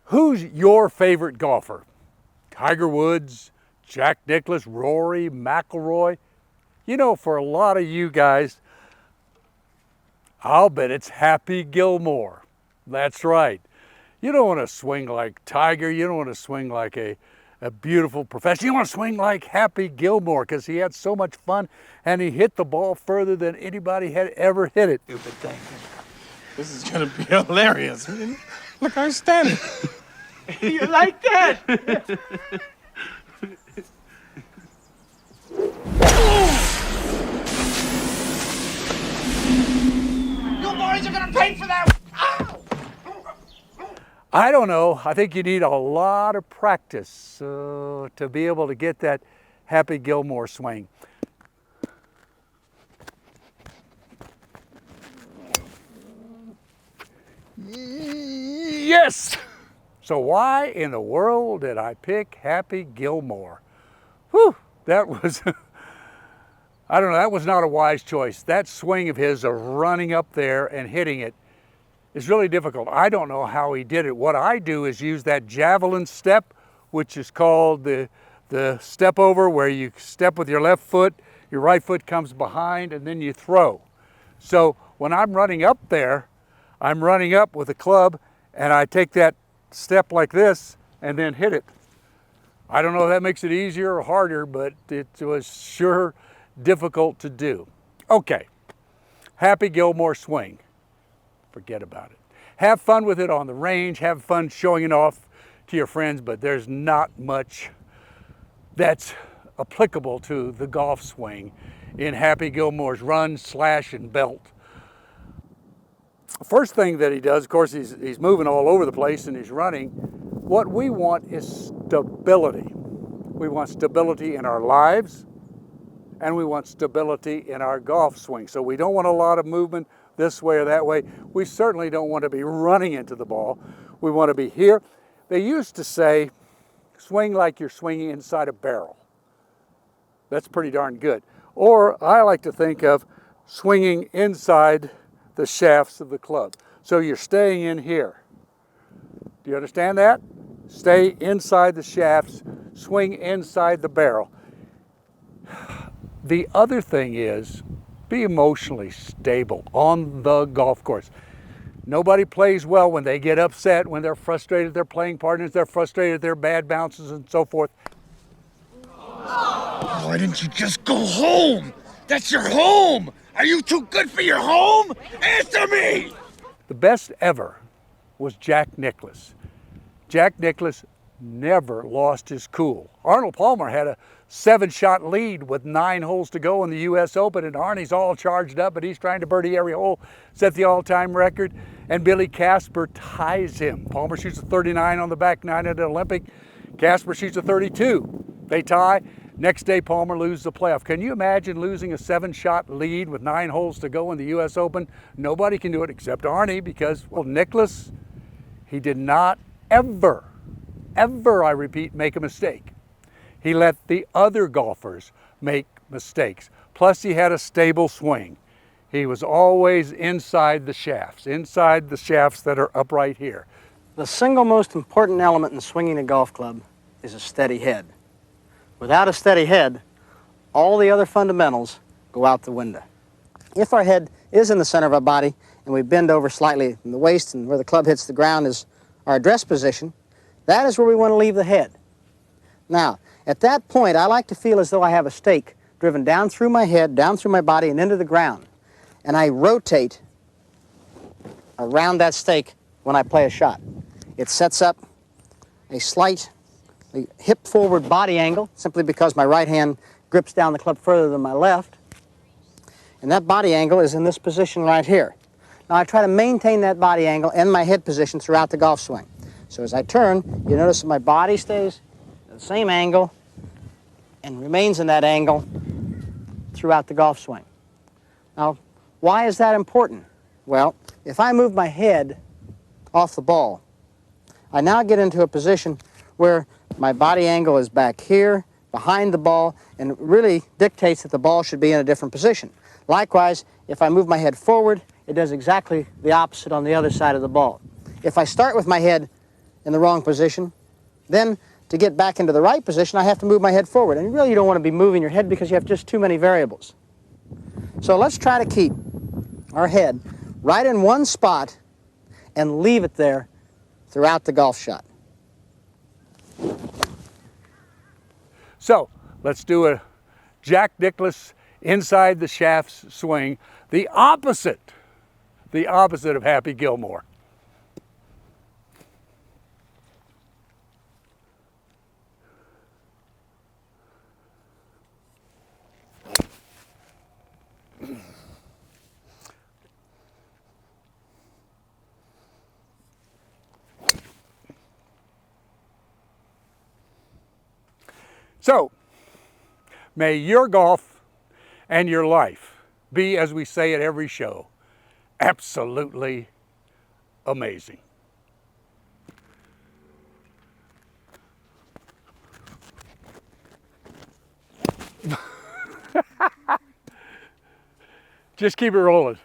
Who's your favorite golfer? Tiger Woods, Jack Nicklaus, Rory, McIlroy? You know, for a lot of you guys, I'll bet it's Happy Gilmore. That's right. You don't want to swing like Tiger. You don't want to swing like a beautiful professional. You want to swing like Happy Gilmore because he had so much fun and he hit the ball further than anybody had ever hit it. Stupid thing. This is going to be hilarious. Look, I'm standing. You like that? You boys are gonna pay for that! Ow! I don't know. I think you need a lot of practice to be able to get that Happy Gilmore swing. Yes! So why in the world did I pick Happy Gilmore? Whew, that was, I don't know, that was not a wise choice. That swing of his of running up there and hitting it is really difficult. I don't know how he did it. What I do is use that javelin step, which is called the step over, where you step with your left foot, your right foot comes behind, and then you throw. So when I'm running up there, I'm running up with a club, and I take that step like this and then hit it. I don't know if that makes it easier or harder, but it was sure difficult to do. Okay, Happy Gilmore swing. Forget about it. Have fun with it on the range, have fun showing it off to your friends, but there's not much that's applicable to the golf swing in Happy Gilmore's run, slash, and belt. First thing that he does, of course, he's moving all over the place and he's running. What we want is stability. We want stability in our lives and we want stability in our golf swing. So we don't want a lot of movement this way or that way. We certainly don't want to be running into the ball. We want to be here. They used to say, swing like you're swinging inside a barrel. That's pretty darn good. Or I like to think of swinging inside the shafts of the club. So you're staying in here. Do you understand that? Stay inside the shafts, swing inside the barrel. The other thing is, be emotionally stable on the golf course. Nobody plays well when they get upset, when they're frustrated at their playing partners, they're frustrated at their bad bounces and so forth. Why didn't you just go home? That's your home! Are you too good for your home? Answer me! The best ever was Jack Nicklaus. Jack Nicklaus never lost his cool. Arnold Palmer had a 7-shot lead with 9 holes to go in the U.S. Open, and Arnie's all charged up, but he's trying to birdie every hole, set the all-time record, and Billy Casper ties him. Palmer shoots a 39 on the back 9 at the Olympic. Casper shoots a 32. They tie. Next day, Palmer loses the playoff. Can you imagine losing a 7-shot lead with 9 holes to go in the U.S. Open? Nobody can do it except Arnie because, well, Nicklaus, he did not ever, I repeat, make a mistake. He let the other golfers make mistakes. Plus, he had a stable swing. He was always inside the shafts that are up right here. The single most important element in swinging a golf club is a steady head. Without a steady head, all the other fundamentals go out the window. If our head is in the center of our body and we bend over slightly in the waist and where the club hits the ground is our address position, that is where we want to leave the head. Now, at that point, I like to feel as though I have a stake driven down through my head, down through my body, and into the ground. And I rotate around that stake when I play a shot. It sets up a slight hip-forward body angle, simply because my right hand grips down the club further than my left. And that body angle is in this position right here. Now, I try to maintain that body angle and my head position throughout the golf swing. So as I turn, you notice that my body stays at the same angle and remains in that angle throughout the golf swing. Now, why is that important? Well, if I move my head off the ball, I now get into a position where my body angle is back here, behind the ball, and it really dictates that the ball should be in a different position. Likewise, if I move my head forward, it does exactly the opposite on the other side of the ball. If I start with my head in the wrong position. Then, to get back into the right position, I have to move my head forward. And really, you don't want to be moving your head because you have just too many variables. So let's try to keep our head right in one spot and leave it there throughout the golf shot. So let's do a Jack Nicklaus inside the shafts swing, the opposite of Happy Gilmore. So, may your golf and your life be, as we say at every show, absolutely amazing. Just keep it rolling.